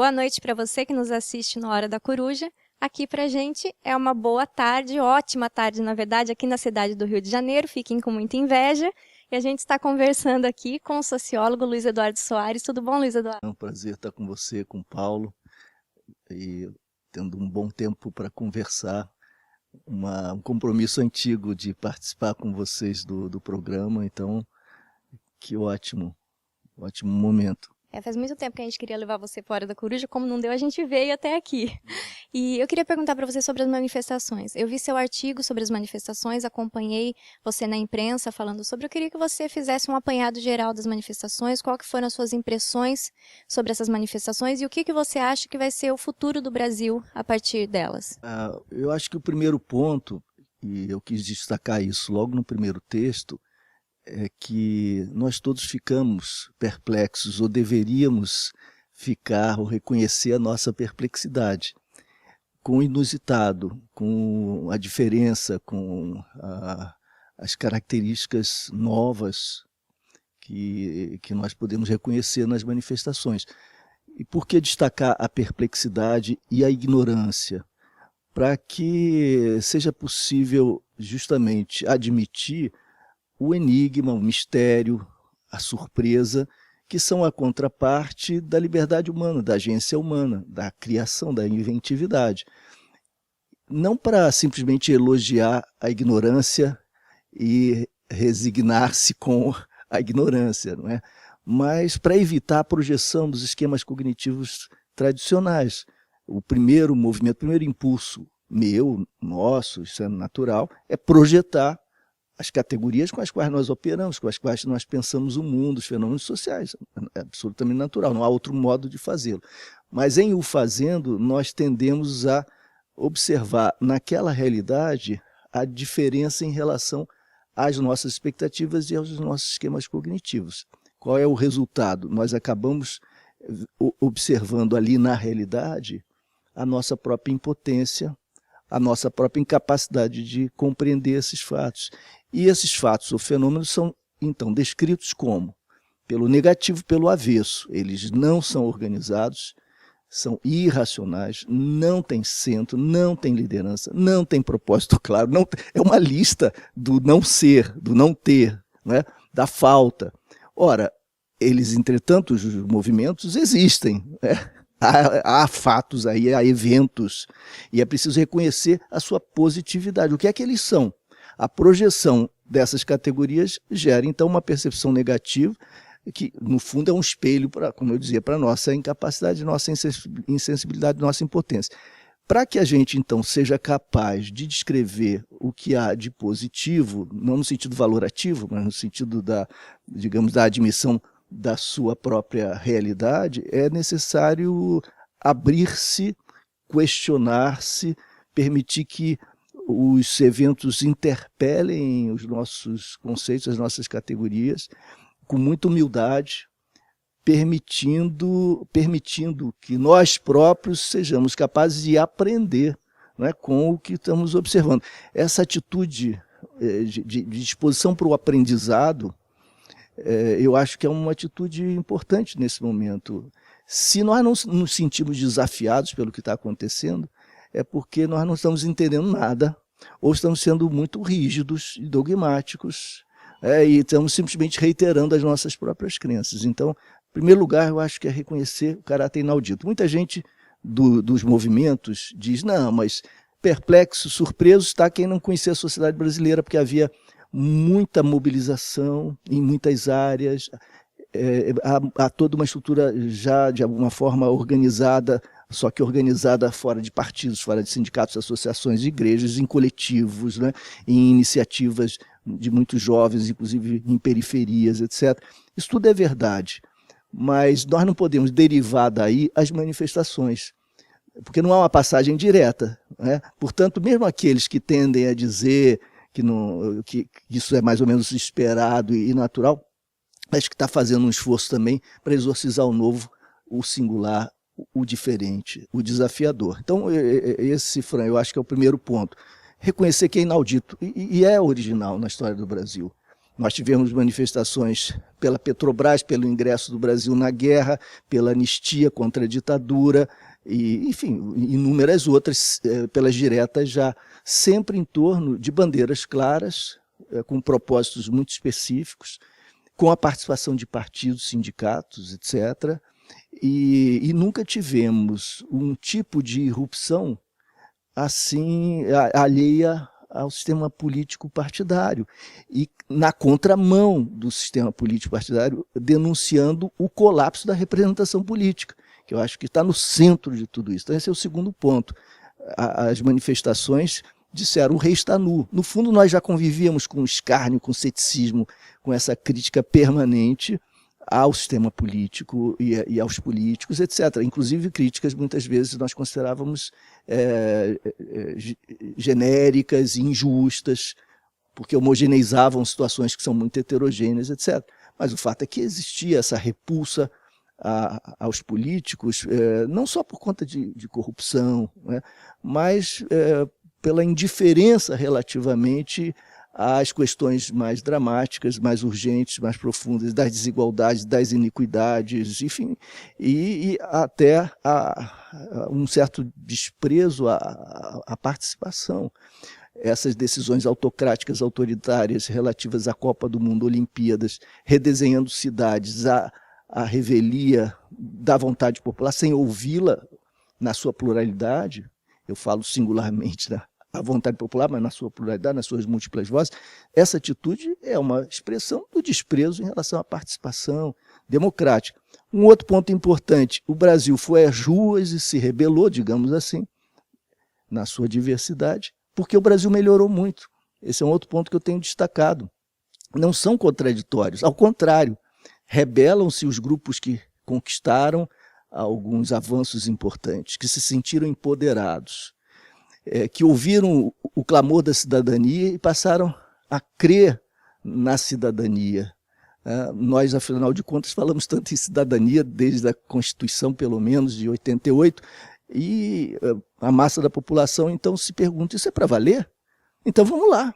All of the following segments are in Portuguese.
Boa noite para você que nos assiste no Hora da Coruja. Aqui pra gente é uma boa tarde, ótima tarde, na verdade, aqui na cidade do Rio de Janeiro. Fiquem com muita inveja. E a gente está conversando aqui com o sociólogo Luiz Eduardo Soares. Tudo bom, Luiz Eduardo? É um prazer estar com você, com o Paulo, e tendo um bom tempo para conversar. Um compromisso antigo de participar com vocês do programa, então, que ótimo, ótimo momento. Faz muito tempo que a gente queria levar você para Hora da Coruja, como não deu, a gente veio até aqui. E eu queria perguntar para você sobre as manifestações. Eu vi seu artigo sobre as manifestações, acompanhei você na imprensa falando sobre. Eu queria que você fizesse um apanhado geral das manifestações, qual que foram as suas impressões sobre essas manifestações e o que você acha que vai ser o futuro do Brasil a partir delas. Eu acho que o primeiro ponto, e eu quis destacar isso logo no primeiro texto, é que nós todos ficamos perplexos, ou deveríamos ficar, ou reconhecer a nossa perplexidade com o inusitado, com a diferença, com as características novas que nós podemos reconhecer nas manifestações. E por que destacar a perplexidade e a ignorância? Para que seja possível justamente admitir o enigma, o mistério, a surpresa, que são a contraparte da liberdade humana, da agência humana, da criação, da inventividade. Não para simplesmente elogiar a ignorância e resignar-se com a ignorância, não é? Mas para evitar a projeção dos esquemas cognitivos tradicionais. O primeiro movimento, o primeiro impulso meu, nosso, isso é natural, é projetar as categorias com as quais nós operamos, com as quais nós pensamos o mundo, os fenômenos sociais. É absolutamente natural, não há outro modo de fazê-lo. Mas em o fazendo, nós tendemos a observar naquela realidade a diferença em relação às nossas expectativas e aos nossos esquemas cognitivos. Qual é o resultado? Nós acabamos observando ali na realidade a nossa própria impotência, a nossa própria incapacidade de compreender esses fatos. E esses fatos ou fenômenos são, então, descritos como? Pelo negativo, pelo avesso. Eles não são organizados, são irracionais, não têm centro, não têm liderança, não têm propósito claro. Não, é uma lista do não ser, do não ter, né? Da falta. Ora, eles, entretanto, os movimentos existem, né? Há fatos aí, há eventos, e é preciso reconhecer a sua positividade. O que é que eles são? A projeção dessas categorias gera, então, uma percepção negativa, que, no fundo, é um espelho, como eu dizia, para a nossa incapacidade, nossa insensibilidade, nossa impotência. Para que a gente, então, seja capaz de descrever o que há de positivo, não no sentido valorativo, mas no sentido digamos, da admissão da sua própria realidade, é necessário abrir-se, questionar-se, permitir que os eventos interpelem os nossos conceitos, as nossas categorias, com muita humildade, permitindo que nós próprios sejamos capazes de aprender, né, com o que estamos observando. Essa atitude de disposição para o aprendizado, eu acho que é uma atitude importante nesse momento. Se nós não nos sentimos desafiados pelo que está acontecendo, é porque nós não estamos entendendo nada, ou estamos sendo muito rígidos e dogmáticos, e estamos simplesmente reiterando as nossas próprias crenças. Então, em primeiro lugar, eu acho que é reconhecer o caráter inaudito. Muita gente dos movimentos diz, não, mas perplexo, surpreso está quem não conhecia a sociedade brasileira, porque havia muita mobilização em muitas áreas, há toda uma estrutura já de alguma forma organizada, só que organizada fora de partidos, fora de sindicatos, associações, de igrejas, em coletivos, né, em iniciativas de muitos jovens, inclusive em periferias, etc. Isso tudo é verdade, mas nós não podemos derivar daí as manifestações, porque não há uma passagem direta, né? Portanto, mesmo aqueles que tendem a dizer que isso é mais ou menos esperado e natural, acho que está fazendo um esforço também para exorcizar o novo, o singular, o diferente, o desafiador. Então, esse, Fran, eu acho que é o primeiro ponto. Reconhecer que é inaudito, e é original na história do Brasil. Nós tivemos manifestações pela Petrobras, pelo ingresso do Brasil na guerra, pela anistia contra a ditadura, e, enfim, inúmeras outras, pelas diretas já, sempre em torno de bandeiras claras, com propósitos muito específicos, com a participação de partidos, sindicatos, etc., e nunca tivemos um tipo de irrupção assim, alheia ao sistema político partidário e na contramão do sistema político partidário, denunciando o colapso da representação política, que eu acho que está no centro de tudo isso. Então esse é o segundo ponto. As manifestações disseram: o rei está nu. No fundo, nós já convivíamos com escárnio, com ceticismo, com essa crítica permanente ao sistema político e aos políticos, etc. Inclusive críticas, muitas vezes, nós considerávamos genéricas e injustas, porque homogeneizavam situações que são muito heterogêneas, etc. Mas o fato é que existia essa repulsa aos políticos, não só por conta de corrupção, né, mas pela indiferença relativamente às questões mais dramáticas, mais urgentes, mais profundas, das desigualdades, das iniquidades, enfim, e até um certo desprezo à participação. Essas decisões autocráticas, autoritárias, relativas à Copa do Mundo, Olimpíadas, redesenhando cidades, a revelia da vontade popular, sem ouvi-la na sua pluralidade, eu falo singularmente a vontade popular, mas na sua pluralidade, nas suas múltiplas vozes, essa atitude é uma expressão do desprezo em relação à participação democrática. Um outro ponto importante: o Brasil foi às ruas e se rebelou, digamos assim, na sua diversidade, porque o Brasil melhorou muito. Esse é um outro ponto que eu tenho destacado. Não são contraditórios, ao contrário, rebelam-se os grupos que conquistaram alguns avanços importantes, que se sentiram empoderados, que ouviram o clamor da cidadania e passaram a crer na cidadania. Nós, afinal de contas, falamos tanto em cidadania desde a Constituição, pelo menos, de 88, e a massa da população, então, se pergunta: isso é para valer? Então vamos lá.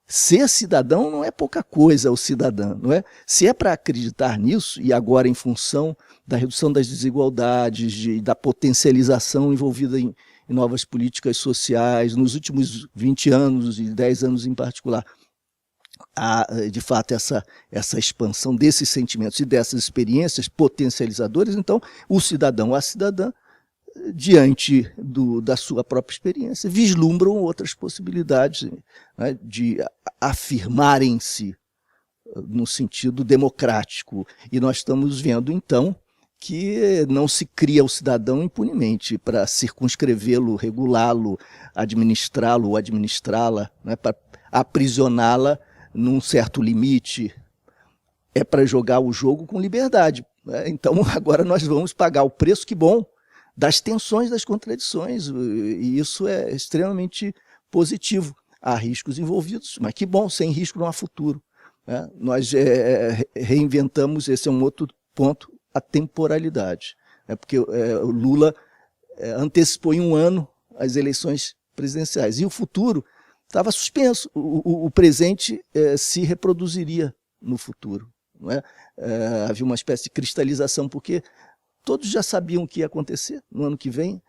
Ser cidadão não é pouca coisa, o cidadão, não é? Se é para acreditar nisso, e agora em função da redução das desigualdades, da potencialização envolvida em novas políticas sociais, nos últimos 20 anos e 10 anos em particular, há, de fato, essa expansão desses sentimentos e dessas experiências potencializadoras, então o cidadão, a cidadã, diante da sua própria experiência, vislumbram outras possibilidades, né, de afirmarem-se no sentido democrático. E nós estamos vendo, então, que não se cria o cidadão impunemente para circunscrevê-lo, regulá-lo, administrá-lo ou administrá-la, né, para aprisioná-la num certo limite. É para jogar o jogo com liberdade, né? Então agora nós vamos pagar o preço, que bom, das tensões, das contradições, e isso é extremamente positivo. Há riscos envolvidos, mas que bom, sem risco não há futuro, né? Nós reinventamos, esse é um outro ponto, a temporalidade, porque o Lula antecipou em um ano as eleições presidenciais, e o futuro estava suspenso, o presente se reproduziria no futuro, não é? Havia uma espécie de cristalização, porque todos já sabiam o que ia acontecer no ano que vem.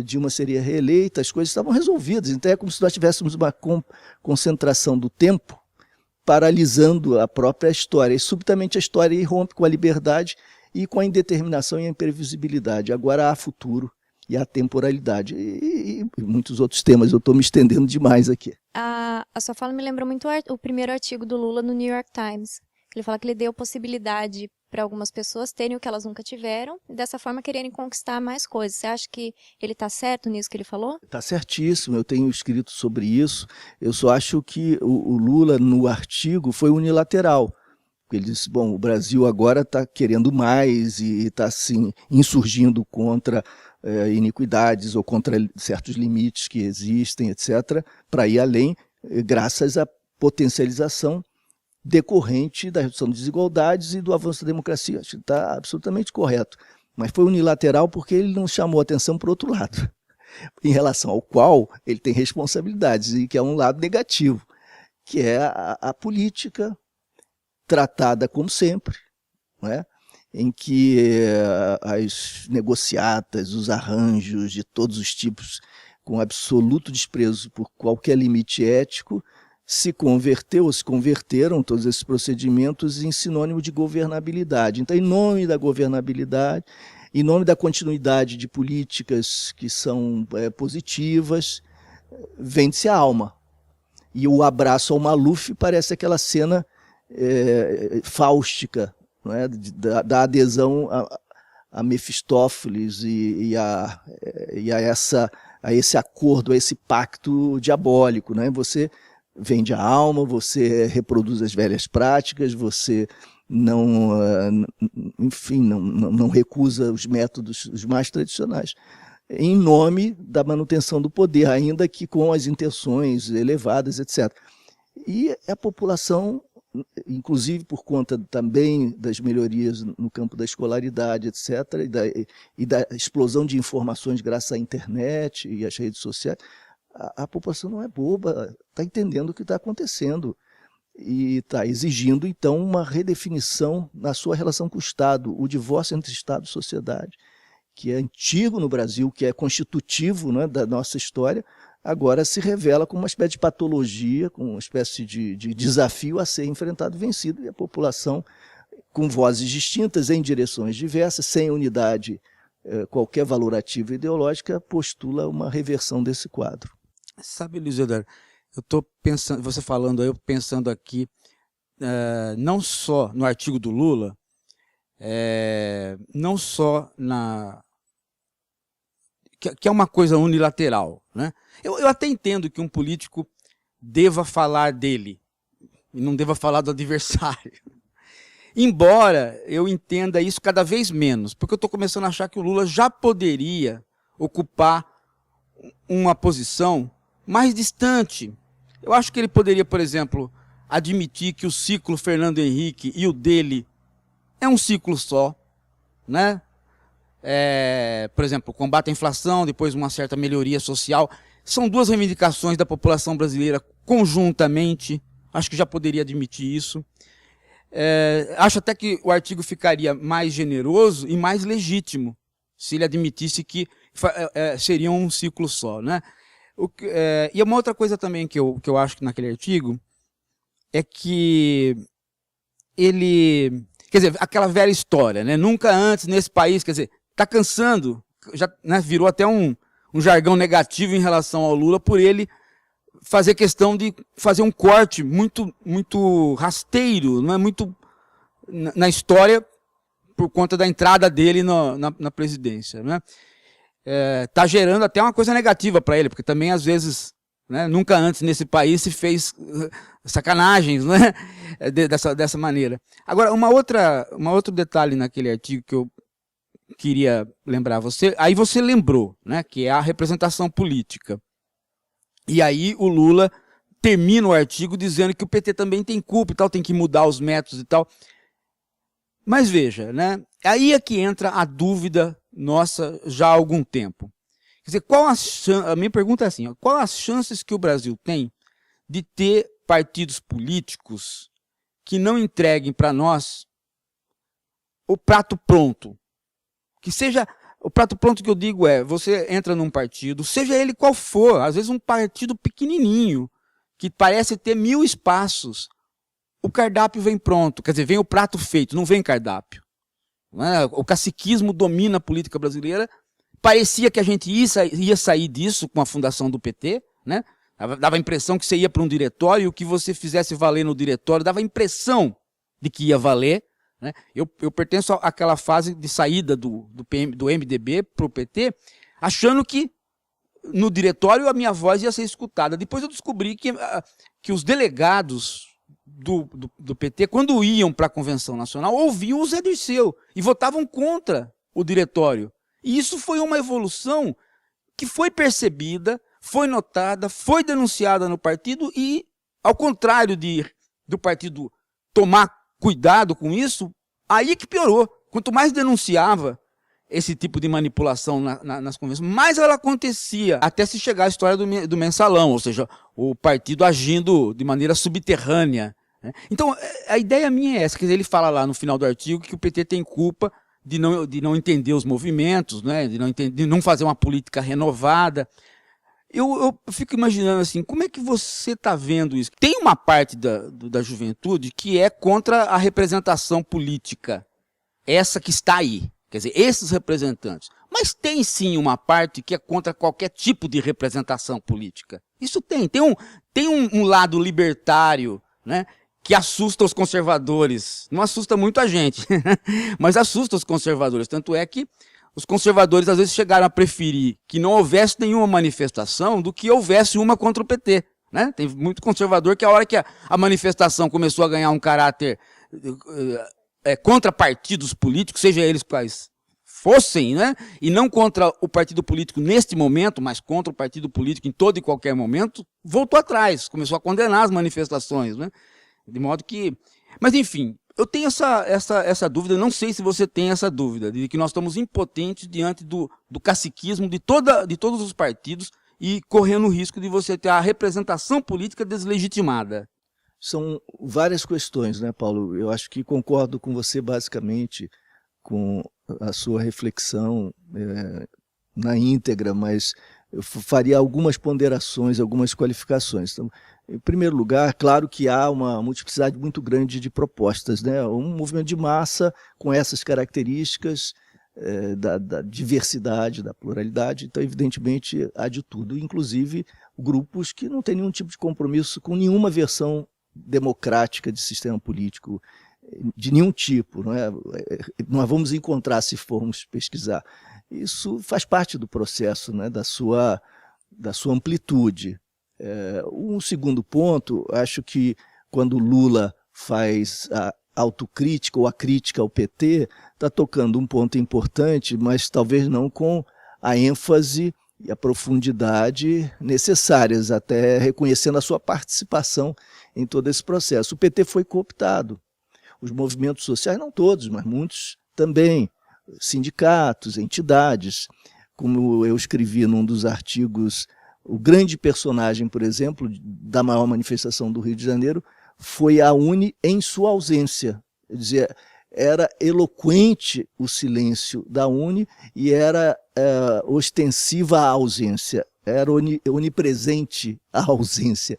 Dilma seria reeleita, as coisas estavam resolvidas. Então é como se nós tivéssemos uma concentração do tempo paralisando a própria história. E subitamente a história irrompe com a liberdade e com a indeterminação e a imprevisibilidade. Agora há futuro e há temporalidade. E muitos outros temas, eu estou me estendendo demais aqui. A sua fala me lembra muito o primeiro artigo do Lula no New York Times. Ele fala que ele deu possibilidade para algumas pessoas terem o que elas nunca tiveram e dessa forma quererem conquistar mais coisas. Você acha que ele está certo nisso que ele falou? Está certíssimo, eu tenho escrito sobre isso. Eu só acho que o Lula, no artigo, foi unilateral. Ele disse: bom, o Brasil agora está querendo mais e está assim, insurgindo contra iniquidades ou contra certos limites que existem, etc., para ir além, graças à potencialização decorrente da redução de desigualdades e do avanço da democracia. Acho que está absolutamente correto. Mas foi unilateral porque ele não chamou atenção para o outro lado, em relação ao qual ele tem responsabilidades, e que é um lado negativo, que é a política tratada como sempre, não é? Em que as negociatas, os arranjos de todos os tipos, com absoluto desprezo por qualquer limite ético, se converteram todos esses procedimentos em sinônimo de governabilidade. Então, em nome da governabilidade, em nome da continuidade de políticas que são positivas, vende-se a alma. E o abraço ao Maluf parece aquela cena fáustica, não é? Da adesão a Mefistófeles e a esse acordo, a esse pacto diabólico, né? Você vende a alma, você reproduz as velhas práticas, você não recusa os métodos os mais tradicionais, em nome da manutenção do poder, ainda que com as intenções elevadas, etc. E a população, inclusive por conta também das melhorias no campo da escolaridade, etc., e da explosão de informações graças à internet e às redes sociais, a população não é boba, está entendendo o que está acontecendo e está exigindo, então, uma redefinição na sua relação com o Estado, o divórcio entre Estado e sociedade, que é antigo no Brasil, que é constitutivo, né, da nossa história, agora se revela como uma espécie de patologia, como uma espécie de desafio a ser enfrentado e vencido, e a população, com vozes distintas, em direções diversas, sem unidade, qualquer valorativa ideológica, postula uma reversão desse quadro. Sabe, Luiz Eduardo, eu estou pensando, você falando aí, eu pensando aqui, não só no artigo do Lula, não só que é uma coisa unilateral, né? Eu até entendo que um político deva falar dele e não deva falar do adversário. Embora eu entenda isso cada vez menos, porque eu estou começando a achar que o Lula já poderia ocupar uma posição mais distante. Eu acho que ele poderia, por exemplo, admitir que o ciclo Fernando Henrique e o dele é um ciclo só, né? Por exemplo, combate à inflação, depois uma certa melhoria social. São duas reivindicações da população brasileira conjuntamente. Acho que já poderia admitir isso. Acho até que o artigo ficaria mais generoso e mais legítimo se ele admitisse que seria um ciclo só, né? E uma outra coisa também que eu acho que naquele artigo é que ele... Quer dizer, aquela velha história, né? Nunca antes nesse país, quer dizer, está cansando, já, né, virou até um jargão negativo em relação ao Lula por ele fazer questão de fazer um corte muito rasteiro, não é muito na história por conta da entrada dele na presidência, né? Tá gerando até uma coisa negativa para ele, porque também às vezes, né, nunca antes nesse país se fez sacanagens, né, dessa maneira. Agora, outro detalhe naquele artigo que eu queria lembrar você, aí você lembrou, né, que é a representação política. E aí o Lula termina o artigo dizendo que o PT também tem culpa e tal, tem que mudar os métodos e tal. Mas veja, né, aí é que entra a dúvida nossa já há algum tempo. Quer dizer, a minha pergunta é assim, qual as chances que o Brasil tem de ter partidos políticos que não entreguem para nós o prato pronto? Que seja, o prato pronto que eu digo você entra num partido, seja ele qual for, às vezes um partido pequenininho, que parece ter 1000 espaços, o cardápio vem pronto, quer dizer, vem o prato feito, não vem cardápio. Não é? O caciquismo domina a política brasileira, parecia que a gente ia sair disso com a fundação do PT, né? Dava a impressão que você ia para um diretório e o que você fizesse valer no diretório dava a impressão de que ia valer, né? Eu pertenço àquela fase de saída do MDB para o PT, achando que no diretório a minha voz ia ser escutada. Depois eu descobri que os delegados do PT, quando iam para a Convenção Nacional, ouviam o Zé Dirceu e votavam contra o diretório. E isso foi uma evolução que foi percebida, foi notada, foi denunciada no partido e, ao contrário do partido tomar cuidado com isso, aí que piorou. Quanto mais denunciava esse tipo de manipulação nas convenções, mais ela acontecia, até se chegar à história do mensalão, ou seja, o partido agindo de maneira subterrânea né? Então, a ideia minha é essa, quer dizer, ele fala lá no final do artigo que o PT tem culpa de não entender os movimentos, né? De não fazer uma política renovada. Eu fico imaginando assim, como é que você está vendo isso? Tem uma parte da juventude que é contra a representação política, essa que está aí, quer dizer, esses representantes. Mas tem sim uma parte que é contra qualquer tipo de representação política. Isso tem um lado libertário, né, que assusta os conservadores. Não assusta muito a gente, mas assusta os conservadores. Tanto é que os conservadores às vezes chegaram a preferir que não houvesse nenhuma manifestação do que houvesse uma contra o PT. Né? Tem muito conservador que a hora que a manifestação começou a ganhar um caráter contra partidos políticos, seja eles quais fossem, né? E não contra o partido político neste momento, mas contra o partido político em todo e qualquer momento, voltou atrás, começou a condenar as manifestações. Né? De modo que... Mas enfim... Eu tenho essa dúvida, não sei se você tem essa dúvida, de que nós estamos impotentes diante do caciquismo de todos os partidos e correndo o risco de você ter a representação política deslegitimada. São várias questões, né, Paulo? Eu acho que concordo com você basicamente com a sua reflexão na íntegra, mas eu faria algumas ponderações, algumas qualificações. Então, em primeiro lugar, claro que há uma multiplicidade muito grande de propostas, né? Um movimento de massa com essas características da diversidade, da pluralidade, então evidentemente há de tudo, inclusive grupos que não têm nenhum tipo de compromisso com nenhuma versão democrática de sistema político, de nenhum tipo, não é? Nós vamos encontrar se formos pesquisar. Isso faz parte do processo, né, da sua amplitude. Um segundo ponto, acho que quando Lula faz a autocrítica ou a crítica ao PT, está tocando um ponto importante, mas talvez não com a ênfase e a profundidade necessárias, até reconhecendo a sua participação em todo esse processo. O PT foi cooptado. Os movimentos sociais, não todos, mas muitos também, sindicatos, entidades, como eu escrevi num dos artigos, o grande personagem, por exemplo, da maior manifestação do Rio de Janeiro foi a UNE em sua ausência. Quer dizer, era eloquente o silêncio da UNE e era ostensiva a ausência, era onipresente a ausência.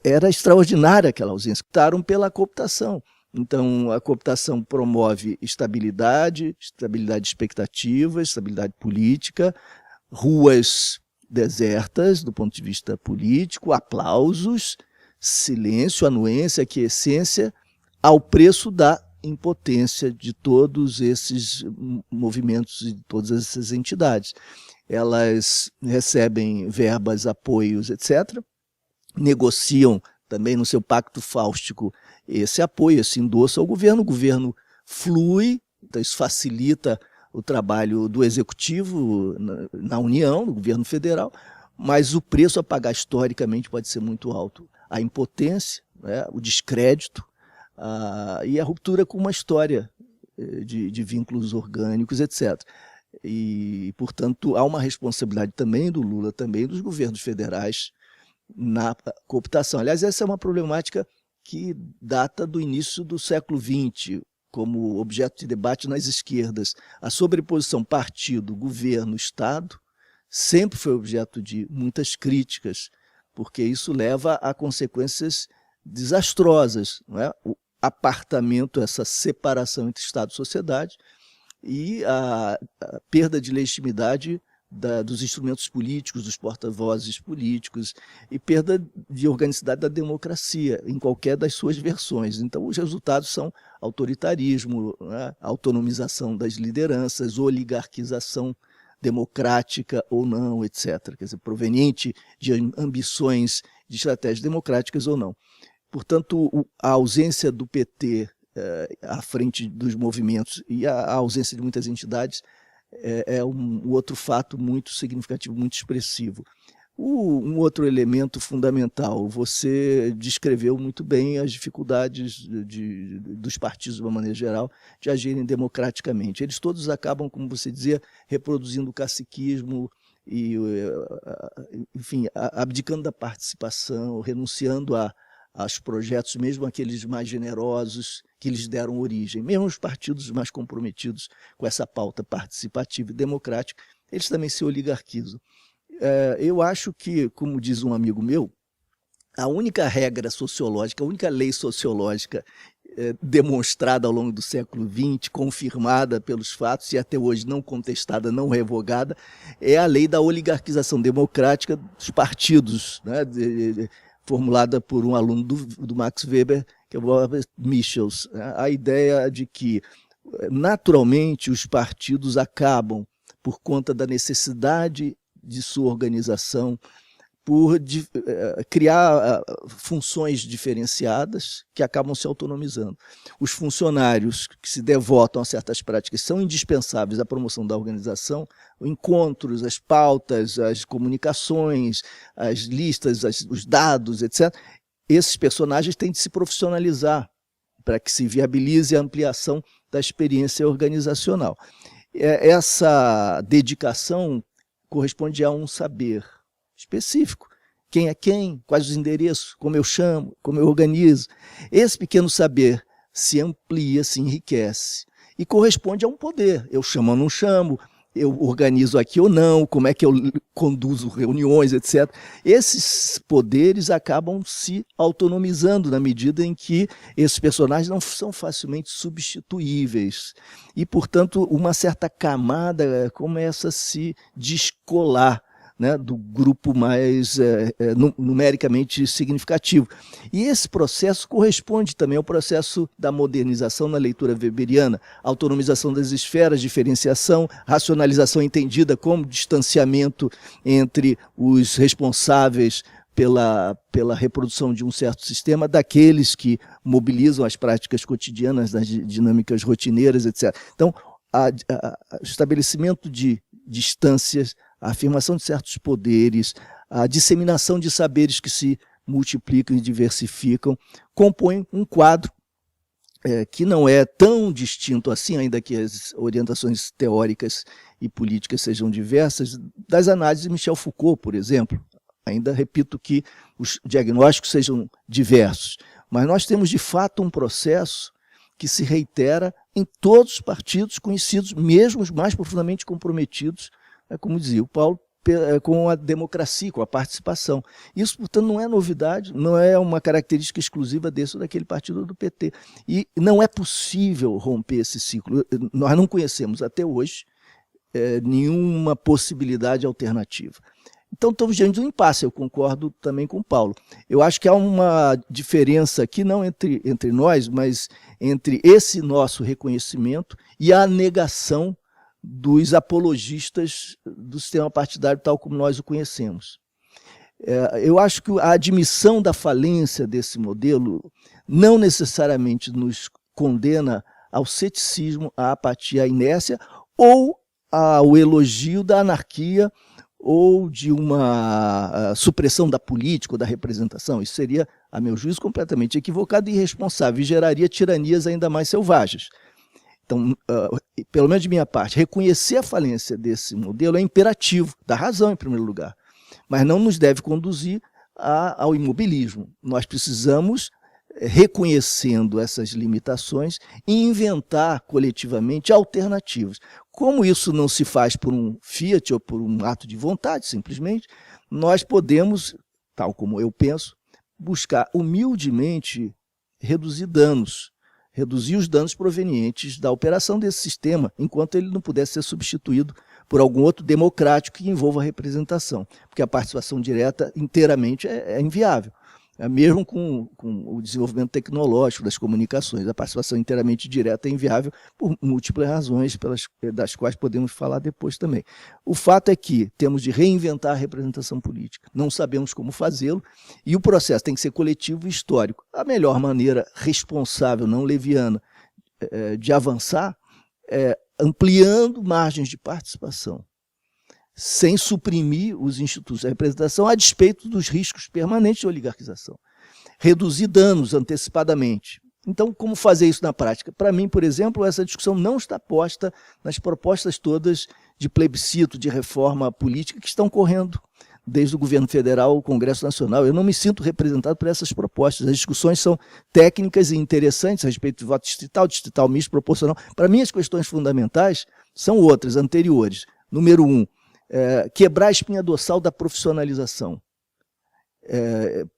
Era extraordinária aquela ausência, optaram pela cooptação. Então, a cooptação promove estabilidade de expectativa, estabilidade política, ruas desertas do ponto de vista político, aplausos, silêncio, anuência, aquiescência, ao preço da impotência de todos esses movimentos e de todas essas entidades. Elas recebem verbas, apoios, etc., negociam também no seu pacto fáustico esse apoio, esse endosso ao governo. O governo flui, então isso facilita o trabalho do executivo na União, no governo federal, mas o preço a pagar historicamente pode ser muito alto. A impotência, né, o descrédito e a ruptura com uma história de vínculos orgânicos, etc. E, portanto, há uma responsabilidade também do Lula, também dos governos federais na cooptação. Aliás, essa é uma problemática que data do início do século XX, como objeto de debate nas esquerdas. A sobreposição partido, governo, Estado sempre foi objeto de muitas críticas, porque isso leva a consequências desastrosas, não é? O apartamento, essa separação entre Estado e sociedade e a perda de legitimidade dos instrumentos políticos, dos porta-vozes políticos e perda de organicidade da democracia em qualquer das suas versões. Então, os resultados são autoritarismo, né? Autonomização das lideranças, oligarquização democrática ou não, etc. Quer dizer, proveniente de ambições de estratégias democráticas ou não. Portanto, a ausência do PT à frente dos movimentos e a ausência de muitas entidades é um outro fato muito significativo, muito expressivo. Um outro elemento fundamental, você descreveu muito bem as dificuldades dos partidos, de uma maneira geral, de agirem democraticamente. Eles todos acabam, como você dizia, reproduzindo o caciquismo e, enfim, abdicando da participação, renunciando aos projetos, mesmo aqueles mais generosos, que lhes deram origem. Mesmo os partidos mais comprometidos com essa pauta participativa e democrática, eles também se oligarquizam. Eu acho que, como diz um amigo meu, a única regra sociológica, a única lei sociológica demonstrada ao longo do século XX, confirmada pelos fatos e até hoje não contestada, não revogada, é a lei da oligarquização democrática dos partidos, né, formulada por um aluno do Max Weber, que é o Robert Michels. A ideia de que, naturalmente, os partidos acabam, por conta da necessidade de sua organização, por criar funções diferenciadas que acabam se autonomizando. Os funcionários que se devotam a certas práticas são indispensáveis à promoção da organização, os encontros, as pautas, as comunicações, as listas, os dados, etc. Esses personagens têm de se profissionalizar para que se viabilize a ampliação da experiência organizacional. Essa dedicação corresponde a um saber específico. Quem é quem, quais os endereços, como eu chamo, como eu organizo. Esse pequeno saber se amplia, se enriquece e corresponde a um poder. Eu chamo ou não chamo, eu organizo aqui ou não, como é que eu conduzo reuniões, etc. Esses poderes acabam se autonomizando na medida em que esses personagens não são facilmente substituíveis. E, portanto, uma certa camada começa a se descolar, né, do grupo mais numericamente significativo. E esse processo corresponde também ao processo da modernização na leitura weberiana, autonomização das esferas, diferenciação, racionalização entendida como distanciamento entre os responsáveis pela reprodução de um certo sistema daqueles que mobilizam as práticas cotidianas, das dinâmicas rotineiras, etc. Então, o estabelecimento de distâncias, a afirmação de certos poderes, a disseminação de saberes que se multiplicam e diversificam, compõem um quadro que não é tão distinto assim, ainda que as orientações teóricas e políticas sejam diversas, das análises de Michel Foucault, por exemplo. Ainda repito que os diagnósticos sejam diversos, mas nós temos de fato um processo que se reitera em todos os partidos conhecidos, mesmo os mais profundamente comprometidos, como dizia o Paulo, com a democracia, com a participação. Isso, portanto, não é novidade, não é uma característica exclusiva desse ou daquele partido do PT. E não é possível romper esse ciclo. Nós não conhecemos até hoje nenhuma possibilidade alternativa. Então, estamos diante de um impasse, eu concordo também com o Paulo. Eu acho que há uma diferença aqui, não entre nós, mas entre esse nosso reconhecimento e a negação dos apologistas do sistema partidário tal como nós o conhecemos. Eu acho que a admissão da falência desse modelo não necessariamente nos condena ao ceticismo, à apatia, à inércia ou ao elogio da anarquia ou de uma supressão da política ou da representação. Isso seria, a meu juízo, completamente equivocado e irresponsável e geraria tiranias ainda mais selvagens. Então, pelo menos de minha parte, reconhecer a falência desse modelo é imperativo, dá razão em primeiro lugar, mas não nos deve conduzir ao imobilismo. Nós precisamos, reconhecendo essas limitações, inventar coletivamente alternativas. Como isso não se faz por um fiat ou por um ato de vontade, simplesmente, nós podemos, tal como eu penso, buscar humildemente reduzir os danos provenientes da operação desse sistema, enquanto ele não pudesse ser substituído por algum outro democrático que envolva a representação, porque a participação direta inteiramente é inviável. Mesmo com o desenvolvimento tecnológico das comunicações, a participação inteiramente direta é inviável por múltiplas razões, das quais podemos falar depois também. O fato é que temos de reinventar a representação política. Não sabemos como fazê-lo e o processo tem que ser coletivo e histórico. A melhor maneira responsável, não leviana, de avançar é ampliando margens de participação, sem suprimir os institutos de representação a despeito dos riscos permanentes de oligarquização. Reduzir danos antecipadamente. Então, como fazer isso na prática? Para mim, por exemplo, essa discussão não está posta nas propostas todas de plebiscito, de reforma política que estão correndo desde o governo federal ao Congresso Nacional. Eu não me sinto representado por essas propostas. As discussões são técnicas e interessantes a respeito de voto distrital misto, proporcional. Para mim, as questões fundamentais são outras, anteriores. Número 1, quebrar a espinha dorsal da profissionalização.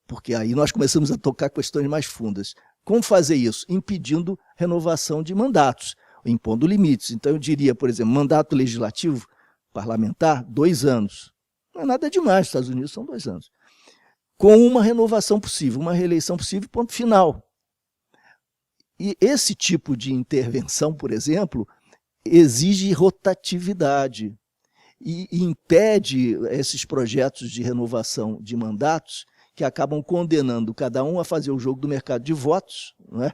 Porque aí nós começamos a tocar questões mais fundas. Como fazer isso? Impedindo renovação de mandatos, impondo limites. Então, eu diria, por exemplo, mandato legislativo, parlamentar, 2 anos. Não é nada demais, nos Estados Unidos são 2 anos. Com uma renovação possível, uma reeleição possível, ponto final. E esse tipo de intervenção, por exemplo, exige rotatividade e impede esses projetos de renovação de mandatos que acabam condenando cada um a fazer o jogo do mercado de votos, não é?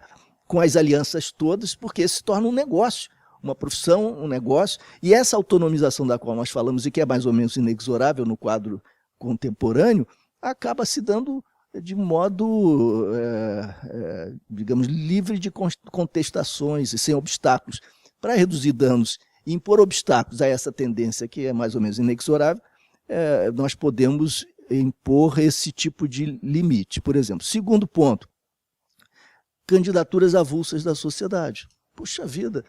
Com as alianças todas, porque se torna um negócio, uma profissão, um negócio, e essa autonomização da qual nós falamos e que é mais ou menos inexorável no quadro contemporâneo, acaba se dando de modo, digamos, livre de contestações e sem obstáculos. Para reduzir danos e impor obstáculos a essa tendência que é mais ou menos inexorável, nós podemos impor esse tipo de limite. Por exemplo, segundo ponto, candidaturas avulsas da sociedade. Puxa vida,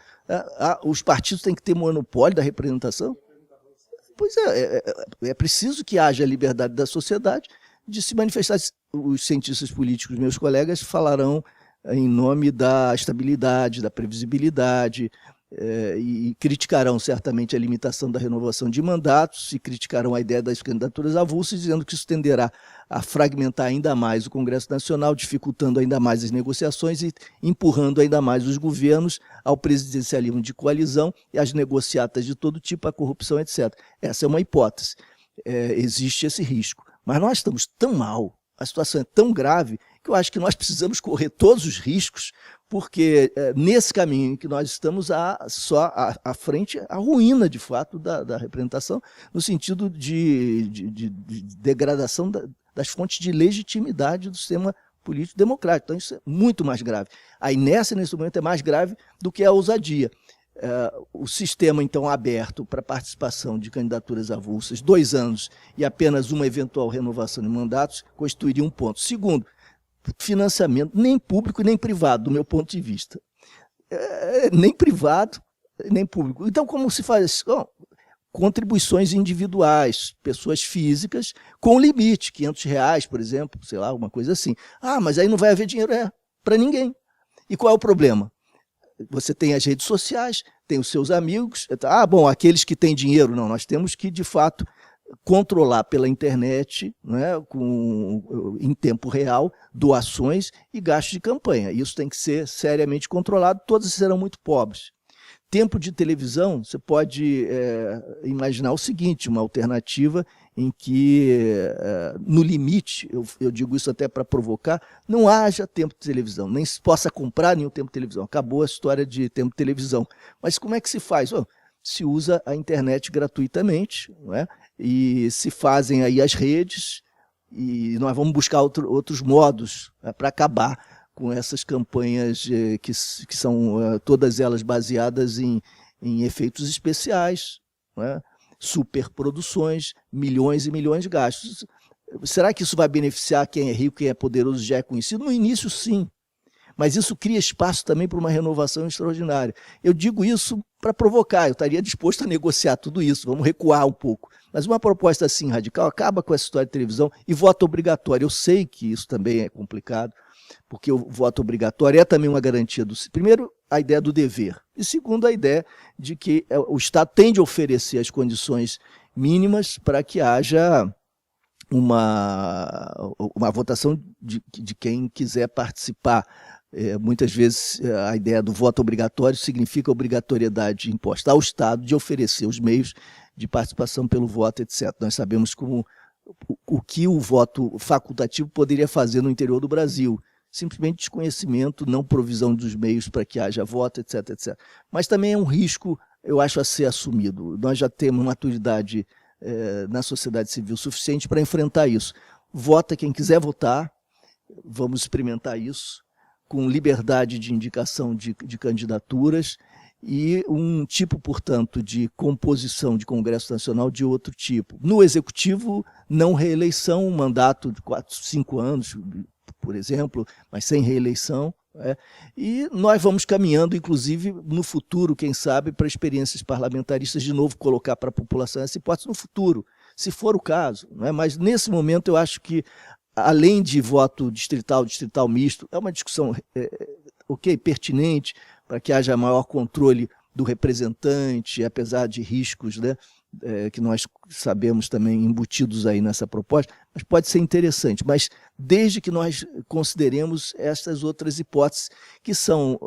os partidos têm que ter monopólio da representação? Pois é preciso que haja liberdade da sociedade de se manifestar. Os cientistas políticos, meus colegas, falarão em nome da estabilidade, da previsibilidade, e criticarão certamente a limitação da renovação de mandatos e criticarão a ideia das candidaturas avulsas, dizendo que isso tenderá a fragmentar ainda mais o Congresso Nacional, dificultando ainda mais as negociações e empurrando ainda mais os governos ao presidencialismo de coalizão e às negociatas de todo tipo, a corrupção, etc. Essa é uma hipótese. Existe esse risco. Mas nós estamos tão mal, a situação é tão grave, que eu acho que nós precisamos correr todos os riscos, porque nesse caminho em que nós estamos só à frente, a ruína, de fato, da representação, no sentido de degradação das fontes de legitimidade do sistema político democrático. Então isso é muito mais grave. A inércia, nesse momento, é mais grave do que a ousadia. O sistema, então, aberto para participação de candidaturas avulsas, 2 anos e apenas uma eventual renovação de mandatos, constituiria um ponto. Segundo, financiamento nem público nem privado, do meu ponto de vista. Nem privado, nem público. Então, como se faz? Contribuições individuais, pessoas físicas, com limite, R$500, por exemplo, sei lá, alguma coisa assim. Mas aí não vai haver dinheiro para ninguém. E qual é o problema? Você tem as redes sociais, tem os seus amigos. Bom, aqueles que têm dinheiro, não. Nós temos que, de fato, controlar pela internet, né, em tempo real, doações e gastos de campanha. Isso tem que ser seriamente controlado, todos serão muito pobres. Tempo de televisão, você pode imaginar o seguinte, uma alternativa em que, no limite, eu digo isso até para provocar, não haja tempo de televisão, nem se possa comprar nenhum tempo de televisão. Acabou a história de tempo de televisão. Mas como é que se faz? Se usa a internet gratuitamente, não é? E se fazem aí as redes, e nós vamos buscar outros modos para acabar com essas campanhas que são todas elas baseadas em efeitos especiais, não é? Superproduções, milhões e milhões de gastos. Será que isso vai beneficiar quem é rico, quem é poderoso, já é conhecido? No início, sim. Mas isso cria espaço também para uma renovação extraordinária. Eu digo isso para provocar, eu estaria disposto a negociar tudo isso, vamos recuar um pouco. Mas uma proposta assim radical acaba com essa história de televisão e voto obrigatório. Eu sei que isso também é complicado, porque o voto obrigatório é também uma garantia primeiro, a ideia do dever, e segundo, a ideia de que o Estado tem de oferecer as condições mínimas para que haja uma votação de quem quiser participar. Muitas vezes a ideia do voto obrigatório significa obrigatoriedade imposta ao Estado de oferecer os meios de participação pelo voto, etc. Nós sabemos o que o voto facultativo poderia fazer no interior do Brasil. Simplesmente desconhecimento, não provisão dos meios para que haja voto, etc, etc. Mas também é um risco, eu acho, a ser assumido. Nós já temos maturidade na sociedade civil suficiente para enfrentar isso. Vota quem quiser votar, vamos experimentar isso, com liberdade de indicação de candidaturas e um tipo, portanto, de composição de Congresso Nacional de outro tipo. No Executivo, não reeleição, um mandato de 4, 5 anos, por exemplo, mas sem reeleição. E nós vamos caminhando, inclusive, no futuro, quem sabe, para experiências parlamentaristas, de novo colocar para a população essa hipótese no futuro, se for o caso. Mas, nesse momento, eu acho que, além de voto distrital misto, é uma discussão pertinente, para que haja maior controle do representante, apesar de riscos, né, que nós sabemos também embutidos aí nessa proposta, mas pode ser interessante, mas desde que nós consideremos essas outras hipóteses, que são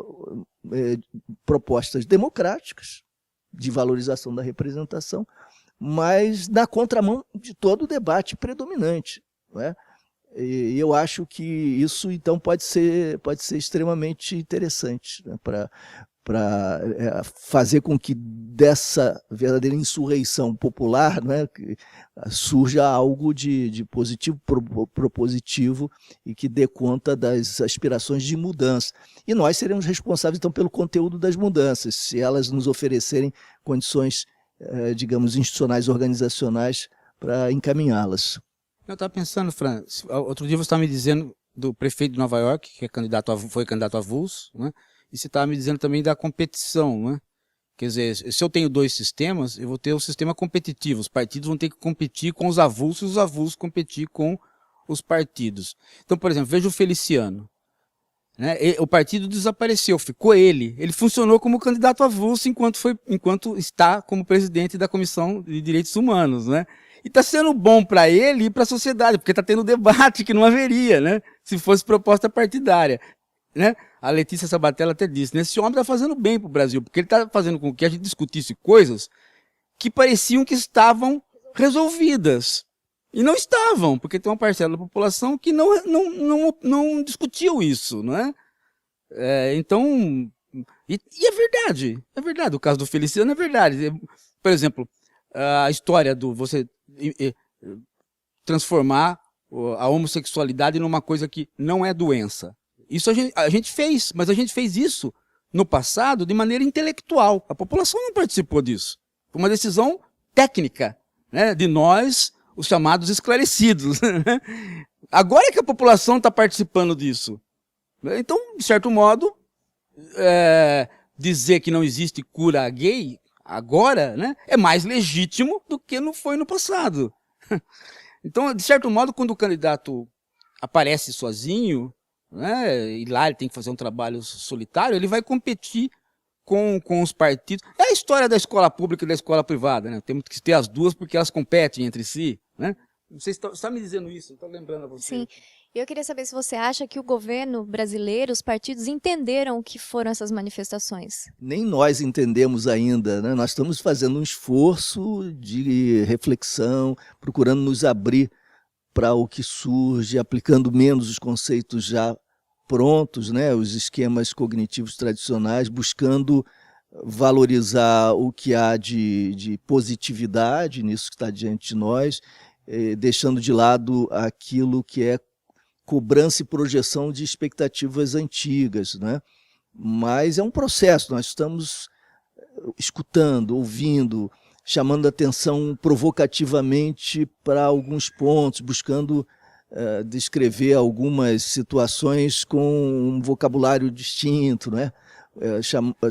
propostas democráticas, de valorização da representação, mas na contramão de todo o debate predominante, não é? E eu acho que isso, então, pode ser extremamente interessante, né, para fazer com que dessa verdadeira insurreição popular, né, surja algo de positivo, propositivo, e que dê conta das aspirações de mudança. E nós seremos responsáveis, então, pelo conteúdo das mudanças, se elas nos oferecerem condições, digamos, institucionais, organizacionais, para encaminhá-las. Eu estava pensando, Fran, outro dia você estava me dizendo do prefeito de Nova York, que foi candidato a avulso, né? E você estava me dizendo também da competição, né? Quer dizer, se eu tenho 2 sistemas, eu vou ter um sistema competitivo. Os partidos vão ter que competir com os avulsos, e os avulsos competir com os partidos. Então, por exemplo, veja o Feliciano, né? O partido desapareceu, ficou ele. Ele funcionou como candidato avulso enquanto está como presidente da Comissão de Direitos Humanos, né? E está sendo bom para ele e para a sociedade, porque está tendo debate que não haveria, né, se fosse proposta partidária, né? A Letícia Sabatella até disse, né, esse homem está fazendo bem para o Brasil, porque ele está fazendo com que a gente discutisse coisas que pareciam que estavam resolvidas. E não estavam, porque tem uma parcela da população que não discutiu isso, não é? Então, e é verdade, o caso do Feliciano é verdade. Por exemplo, a história do você transformar a homossexualidade numa coisa que não é doença. Isso a gente fez, mas a gente fez isso no passado de maneira intelectual. A população não participou disso. Foi uma decisão técnica, né, de nós, os chamados esclarecidos. Agora é que a população está participando disso. Então, de certo modo, dizer que não existe cura gay agora, né, é mais legítimo do que não foi no passado. Então, de certo modo, quando o candidato aparece sozinho, né, e lá ele tem que fazer um trabalho solitário, ele vai competir com os partidos. É a história da escola pública e da escola privada, né? Temos que ter as duas porque elas competem entre si, né? Você está me dizendo isso, estou lembrando a você. Sim. Eu queria saber se você acha que o governo brasileiro, os partidos, entenderam o que foram essas manifestações. Nem nós entendemos ainda, né? Nós estamos fazendo um esforço de reflexão, procurando nos abrir para o que surge, aplicando menos os conceitos já prontos, né? Os esquemas cognitivos tradicionais, buscando valorizar o que há de positividade nisso que está diante de nós, deixando de lado aquilo que é cobrança e projeção de expectativas antigas, né? Mas é um processo, nós estamos escutando, ouvindo, chamando a atenção provocativamente para alguns pontos, buscando descrever algumas situações com um vocabulário distinto, né?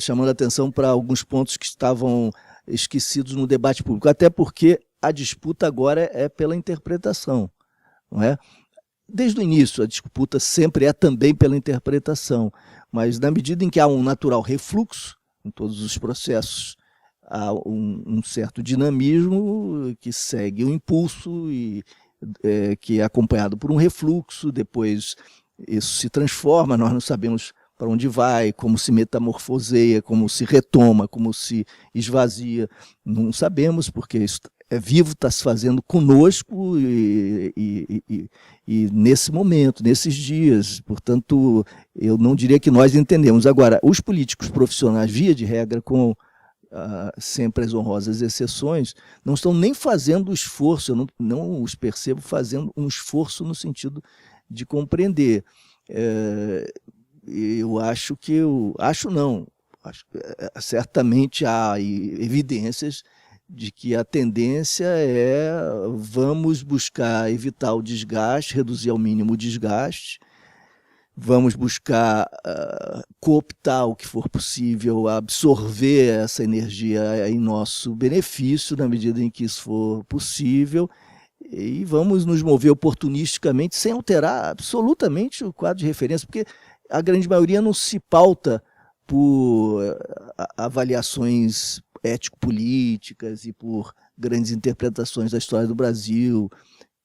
Chamando a atenção para alguns pontos que estavam esquecidos no debate público, até porque a disputa agora é pela interpretação, não é? Desde o início, a disputa sempre é também pela interpretação, mas na medida em que há um natural refluxo em todos os processos, há um certo dinamismo que segue o impulso e que é acompanhado por um refluxo, depois isso se transforma, nós não sabemos para onde vai, como se metamorfoseia, como se retoma, como se esvazia, não sabemos, porque isso é vivo, está se fazendo conosco e nesse momento, nesses dias. Portanto, eu não diria que nós entendemos. Agora, os políticos profissionais, via de regra, com sempre as honrosas exceções, não estão nem fazendo o esforço, eu não os percebo fazendo um esforço no sentido de compreender. Eu acho que acho não. certamente há evidências de que a tendência é vamos buscar evitar o desgaste, reduzir ao mínimo o desgaste, vamos buscar cooptar o que for possível, absorver essa energia em nosso benefício, na medida em que isso for possível, e vamos nos mover oportunisticamente, sem alterar absolutamente o quadro de referência, porque a grande maioria não se pauta por avaliações ético-políticas e por grandes interpretações da história do Brasil,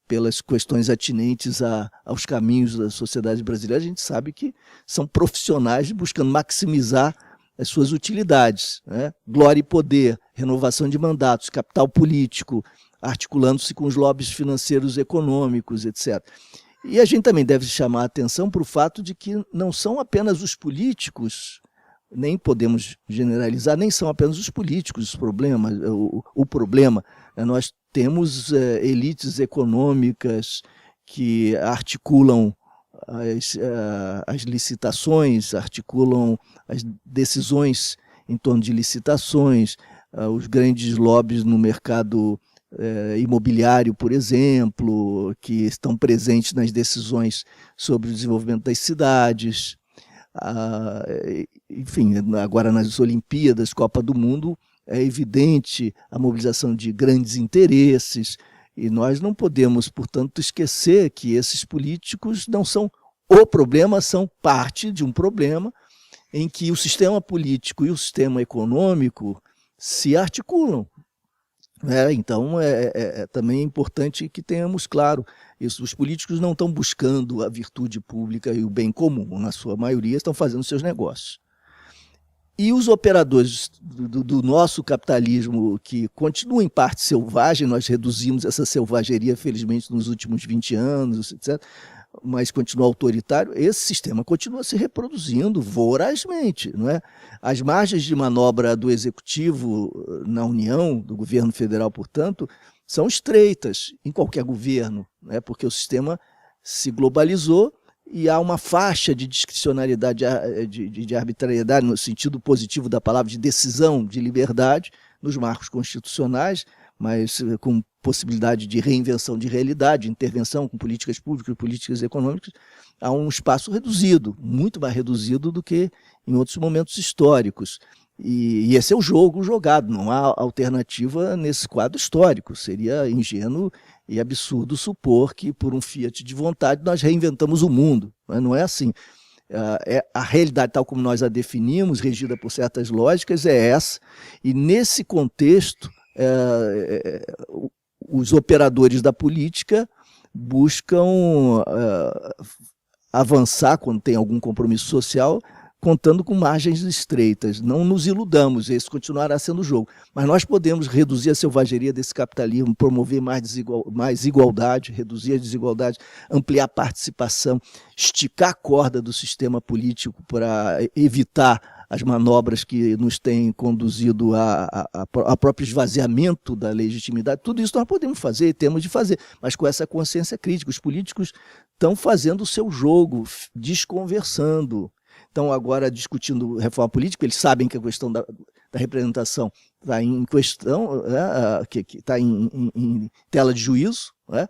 pelas questões atinentes aos caminhos da sociedade brasileira. A gente sabe que são profissionais buscando maximizar as suas utilidades, né? Glória e poder, renovação de mandatos, capital político, articulando-se com os lobbies financeiros econômicos, etc. E a gente também deve chamar a atenção para o fato de que não são apenas os políticos, nem podemos generalizar, nem são apenas os políticos os problemas, o problema. Nós temos elites econômicas que articulam as licitações, articulam as decisões em torno de licitações, os grandes lobbies no mercado imobiliário, por exemplo, que estão presentes nas decisões sobre o desenvolvimento das cidades. Enfim, agora nas Olimpíadas, Copa do Mundo, é evidente a mobilização de grandes interesses, e nós não podemos, portanto, esquecer que esses políticos não são o problema, são parte de um problema em que o sistema político e o sistema econômico se articulam. Então, também é importante que tenhamos claro isso. Os políticos não estão buscando a virtude pública e o bem comum, na sua maioria estão fazendo seus negócios. E os operadores do nosso capitalismo, que continua em parte selvagem, nós reduzimos essa selvageria, felizmente, nos últimos 20 anos, etc., mas continua autoritário, esse sistema continua se reproduzindo vorazmente, não é? As margens de manobra do executivo na União, do governo federal, portanto, são estreitas em qualquer governo, né? Porque o sistema se globalizou e há uma faixa de discricionariedade, de arbitrariedade, no sentido positivo da palavra, de decisão, de liberdade, nos marcos constitucionais, mas com possibilidade de reinvenção de realidade, intervenção com políticas públicas, políticas econômicas, há um espaço reduzido, muito mais reduzido do que em outros momentos históricos. E esse é o jogo jogado, não há alternativa nesse quadro histórico. Seria ingênuo e absurdo supor que, por um fiat de vontade, nós reinventamos o mundo. Mas não é assim. A realidade tal como nós a definimos, regida por certas lógicas, é essa. E nesse contexto, os operadores da política buscam avançar quando tem algum compromisso social, contando com margens estreitas. Não nos iludamos, esse continuará sendo o jogo. Mas nós podemos reduzir a selvageria desse capitalismo, promover mais igualdade, reduzir a desigualdade, ampliar a participação, esticar a corda do sistema político para evitar as manobras que nos têm conduzido a próprio esvaziamento da legitimidade. Tudo isso nós podemos fazer e temos de fazer, mas com essa consciência crítica. Os políticos estão fazendo o seu jogo, desconversando. Estão agora discutindo reforma política, eles sabem que a questão da representação está em questão, né, que está em tela de juízo, né,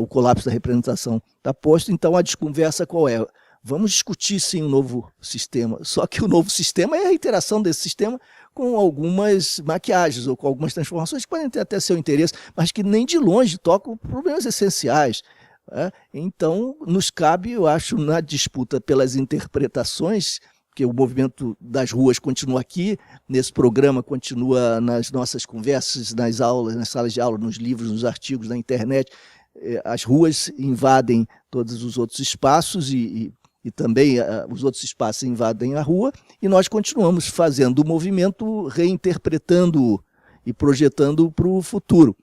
o colapso da representação está posto, então a desconversa qual é? Vamos discutir sim um novo sistema, só que o novo sistema é a interação desse sistema com algumas maquiagens ou com algumas transformações que podem ter até seu interesse, mas que nem de longe tocam problemas essenciais. Então, nos cabe, eu acho, na disputa pelas interpretações, que o movimento das ruas continua aqui, nesse programa continua nas nossas conversas, nas aulas, nas salas de aula, nos livros, nos artigos, na internet. As ruas invadem todos os outros espaços e também os outros espaços invadem a rua, e nós continuamos fazendo o movimento, reinterpretando-o e projetando para o futuro.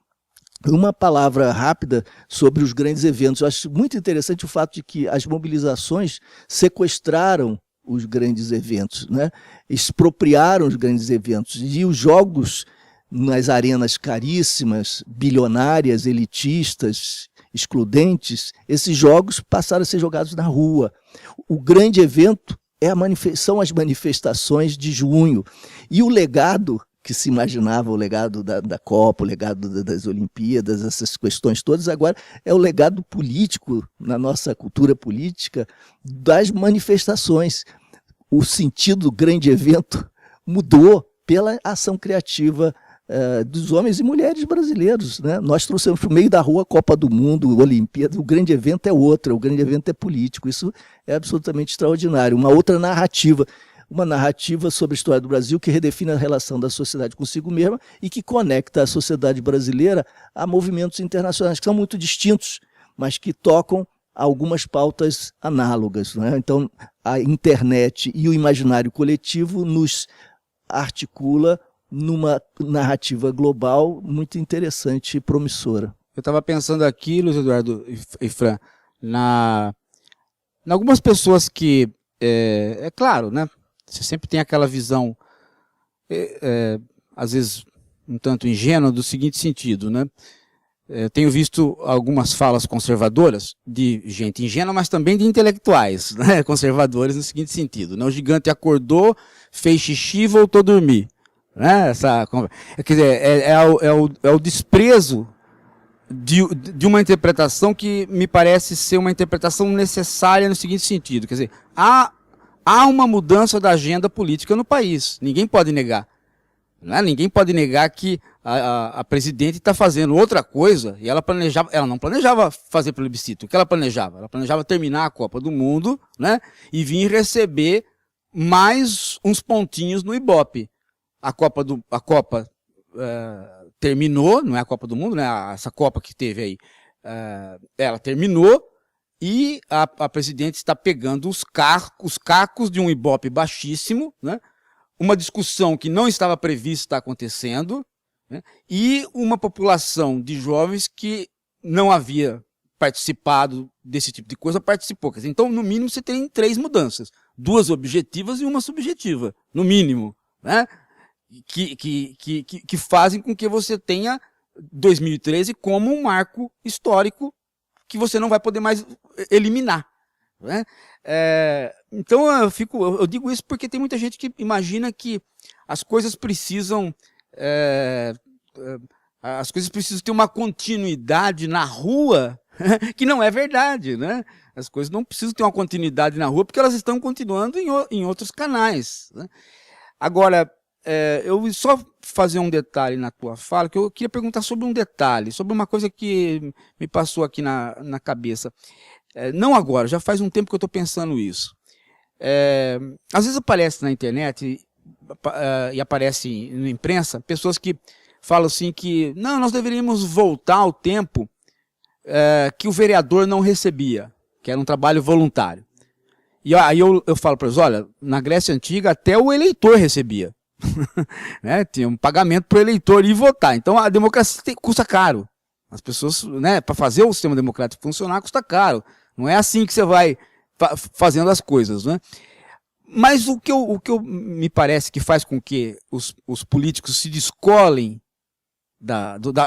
Uma palavra rápida sobre os grandes eventos. Eu acho muito interessante o fato de que as mobilizações sequestraram os grandes eventos, né? Expropriaram os grandes eventos. E os jogos nas arenas caríssimas, bilionárias, elitistas, excludentes, esses jogos passaram a ser jogados na rua. O grande evento são as manifestações de junho. E o legado que se imaginava, o legado da Copa, o legado das Olimpíadas, essas questões todas, agora é o legado político, na nossa cultura política, das manifestações. O sentido do grande evento mudou pela ação criativa dos homens e mulheres brasileiros, né? Nós trouxemos para o meio da rua a Copa do Mundo, Olimpíada, o grande evento é outro, o grande evento é político, isso é absolutamente extraordinário. Uma outra narrativa, uma narrativa sobre a história do Brasil que redefine a relação da sociedade consigo mesma e que conecta a sociedade brasileira a movimentos internacionais que são muito distintos, mas que tocam algumas pautas análogas, né? Então, a internet e o imaginário coletivo nos articula numa narrativa global muito interessante e promissora. Eu estava pensando aqui, Luiz Eduardo e Fran, na algumas pessoas que, é claro, né? Você sempre tem aquela visão, às vezes, um tanto ingênua, do seguinte sentido, né? Tenho visto algumas falas conservadoras de gente ingênua, mas também de intelectuais, né? Conservadores no seguinte sentido, né? O gigante acordou, fez xixi e voltou a dormir. Né? Quer dizer, é o desprezo de uma interpretação que me parece ser uma interpretação necessária no seguinte sentido. Quer dizer, há uma mudança da agenda política no país, ninguém pode negar. Né? Ninguém pode negar que a presidente está fazendo outra coisa e ela não planejava fazer plebiscito. O que ela planejava? Ela planejava terminar a Copa do Mundo, né? E vir receber mais uns pontinhos no Ibope. A Copa terminou, não é a Copa do Mundo, né? Essa Copa que teve aí, ela terminou e a presidente está pegando os cacos de um Ibope baixíssimo, né? Uma discussão que não estava prevista está acontecendo, né? E uma população de jovens que não havia participado desse tipo de coisa participou. Quer dizer, então, no mínimo, você tem 3 mudanças, 2 objetivas e uma subjetiva, no mínimo, né? Que fazem com que você tenha 2013 como um marco histórico que você não vai poder mais eliminar. Né? Então eu digo isso porque tem muita gente que imagina que as coisas precisam ter uma continuidade na rua, que não é verdade, né? As coisas não precisam ter uma continuidade na rua porque elas estão continuando em outros canais. Né? Agora, eu vou só fazer um detalhe na tua fala, que eu queria perguntar sobre um detalhe, sobre uma coisa que me passou aqui na cabeça. Não agora, já faz um tempo que eu estou pensando isso. Às vezes aparece na internet e aparece na imprensa pessoas que falam assim que não, nós deveríamos voltar ao tempo que o vereador não recebia, que era um trabalho voluntário. E aí eu falo para eles, olha, na Grécia Antiga até o eleitor recebia. Né? Tinha um pagamento para o eleitor ir votar. Então a democracia custa caro. As pessoas, né, para fazer o sistema democrático funcionar, custa caro. Não é assim que você vai fazendo as coisas. Né? Mas o que me parece que faz com que os políticos se descolem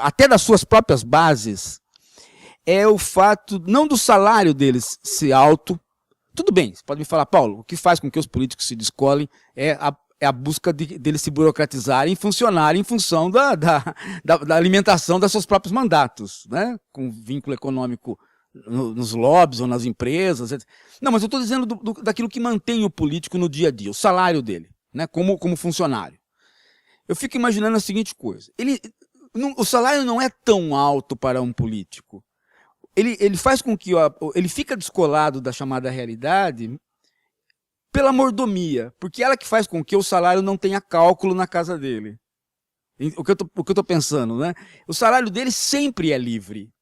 até das suas próprias bases é o fato, não do salário deles ser alto. Tudo bem, você pode me falar, Paulo, o que faz com que os políticos se descolem é a busca deles se burocratizarem e funcionarem em função da alimentação dos seus próprios mandatos, né? Com vínculo econômico nos lobbies ou nas empresas. Etc. Não, mas eu estou dizendo daquilo que mantém o político no dia a dia, o salário dele, né? Como funcionário. Eu fico imaginando a seguinte coisa, o salário não é tão alto para um político. Ele faz com que ele fica descolado da chamada realidade pela mordomia, porque ela que faz com que o salário não tenha cálculo na casa dele. O que eu estou pensando, né? O salário dele sempre é livre.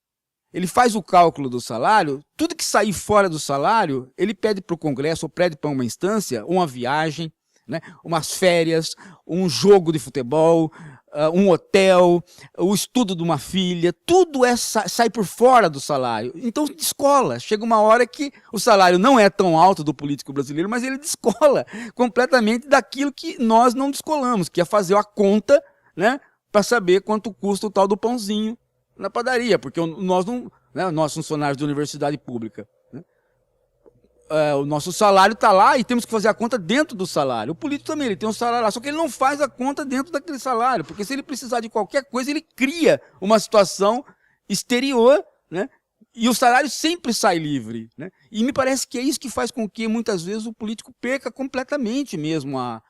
Ele faz o cálculo do salário, tudo que sair fora do salário, ele pede para o Congresso, ou pede para uma instância, uma viagem, né? Umas férias, um jogo de futebol, um hotel, o estudo de uma filha, tudo sai por fora do salário. Então descola. Chega uma hora que o salário não é tão alto do político brasileiro, mas ele descola completamente daquilo que nós não descolamos, que é fazer a conta, né, para saber quanto custa o tal do pãozinho na padaria, porque nós não, né, nós funcionários de universidade pública, né, o nosso salário está lá e temos que fazer a conta dentro do salário. O político também, ele tem um salário lá, só que ele não faz a conta dentro daquele salário, porque se ele precisar de qualquer coisa, ele cria uma situação exterior, né? E o salário sempre sai livre, né? E me parece que é isso que faz com que, muitas vezes, o político perca completamente mesmo a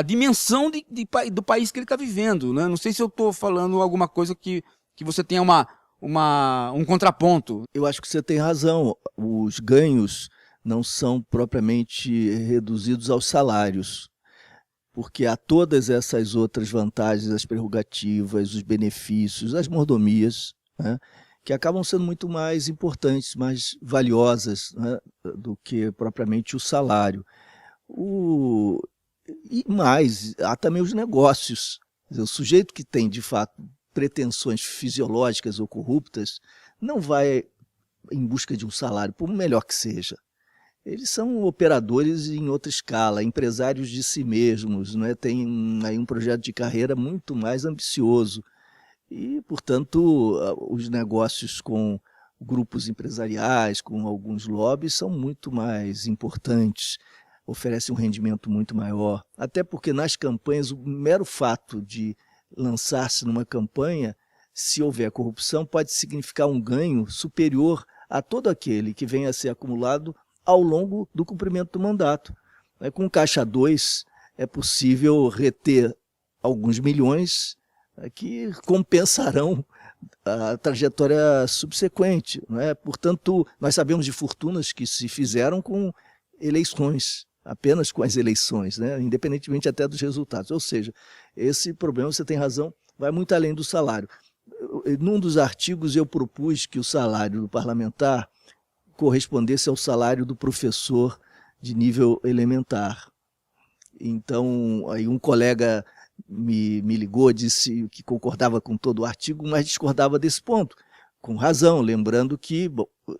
dimensão do país que ele está vivendo, né? Não sei se eu estou falando alguma coisa que você tenha um contraponto. Eu acho que você tem razão. Os ganhos não são propriamente reduzidos aos salários, porque há todas essas outras vantagens, as prerrogativas, os benefícios, as mordomias, né, que acabam sendo muito mais importantes, mais valiosas, né, do que propriamente o salário. E mais, há também os negócios. O sujeito que tem, de fato, pretensões fisiológicas ou corruptas, não vai em busca de um salário, por melhor que seja. Eles são operadores em outra escala, empresários de si mesmos, né? Tem aí um projeto de carreira muito mais ambicioso. E, portanto, os negócios com grupos empresariais, com alguns lobbies, são muito mais importantes, oferecem um rendimento muito maior. Até porque nas campanhas, o mero fato de lançar-se numa campanha, se houver corrupção, pode significar um ganho superior a todo aquele que venha a ser acumulado ao longo do cumprimento do mandato. Com Caixa 2 é possível reter alguns milhões que compensarão a trajetória subsequente, né? Portanto, nós sabemos de fortunas que se fizeram com eleições, apenas com as eleições, né? Independentemente até dos resultados. Ou seja, esse problema, você tem razão, vai muito além do salário. Num dos artigos eu propus que o salário do parlamentar correspondesse ao salário do professor de nível elementar. Então, aí um colega me ligou, disse que concordava com todo o artigo, mas discordava desse ponto, com razão, lembrando que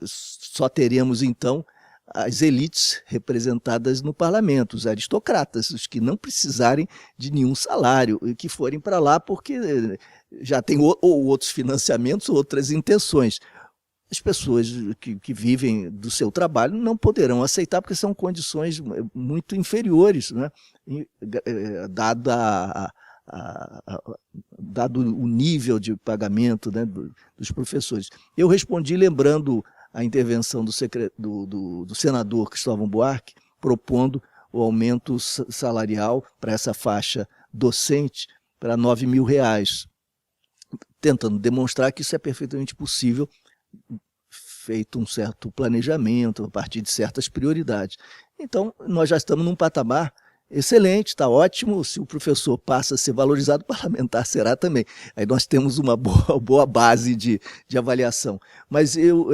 só teremos então as elites representadas no parlamento, os aristocratas, os que não precisarem de nenhum salário e que forem para lá porque já tem ou outros financiamentos ou outras intenções. As pessoas que vivem do seu trabalho não poderão aceitar porque são condições muito inferiores, né? Dado o nível de pagamento, né, dos professores. Eu respondi lembrando a intervenção do senador Cristóvão Buarque, propondo o aumento salarial para essa faixa docente para R$ 9.000, tentando demonstrar que isso é perfeitamente possível, feito um certo planejamento, a partir de certas prioridades. Então, nós já estamos num patamar excelente, está ótimo. Se o professor passa a ser valorizado, o parlamentar será também. Aí nós temos uma boa base de avaliação. Mas eu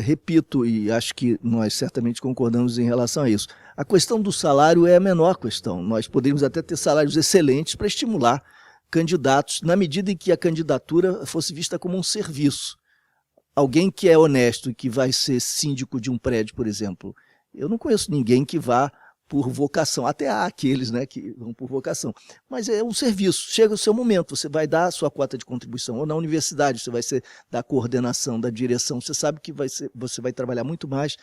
repito, e acho que nós certamente concordamos em relação a isso, a questão do salário é a menor questão. Nós poderíamos até ter salários excelentes para estimular candidatos, na medida em que a candidatura fosse vista como um serviço. Alguém que é honesto e que vai ser síndico de um prédio, por exemplo, eu não conheço ninguém que vá por vocação, até há aqueles, né, que vão por vocação, mas é um serviço, chega o seu momento, você vai dar a sua cota de contribuição, ou na universidade você vai ser da coordenação, da direção, você sabe que você vai trabalhar muito mais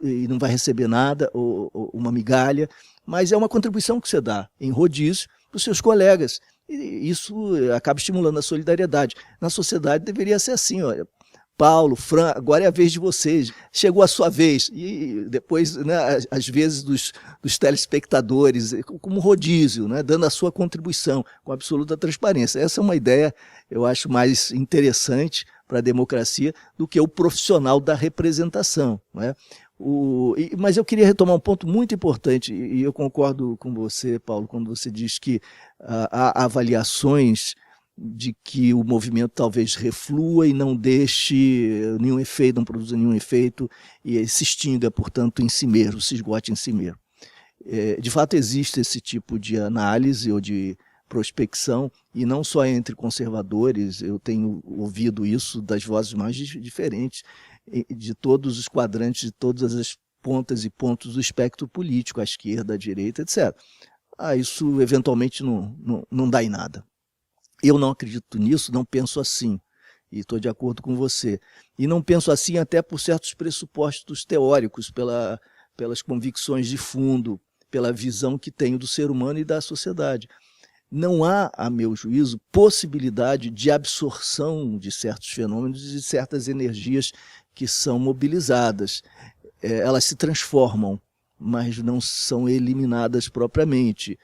e não vai receber nada, ou uma migalha, mas é uma contribuição que você dá em rodízio para os seus colegas, e isso acaba estimulando a solidariedade. Na sociedade deveria ser assim, olha, Paulo, Fran, agora é a vez de vocês, chegou a sua vez, e depois, né, às vezes dos telespectadores, como rodízio, né, dando a sua contribuição com absoluta transparência. Essa é uma ideia, eu acho, mais interessante para a democracia do que o profissional da representação, né? Mas eu queria retomar um ponto muito importante, e eu concordo com você, Paulo, quando você diz que há avaliações de que o movimento talvez reflua e não deixe nenhum efeito, não produza nenhum efeito e se extinga, portanto, em si mesmo, se esgote em si mesmo. De fato, existe esse tipo de análise ou de prospecção, e não só entre conservadores, eu tenho ouvido isso das vozes mais diferentes, de todos os quadrantes, de todas as pontas e pontos do espectro político, à esquerda, à direita, etc. Isso eventualmente não dá em nada. Eu não acredito nisso, não penso assim, e estou de acordo com você. E não penso assim até por certos pressupostos teóricos, pela pelas convicções de fundo, pela visão que tenho do ser humano e da sociedade. Não há, a meu juízo, possibilidade de absorção de certos fenômenos e de certas energias que são mobilizadas. Elas se transformam, mas não são eliminadas propriamente.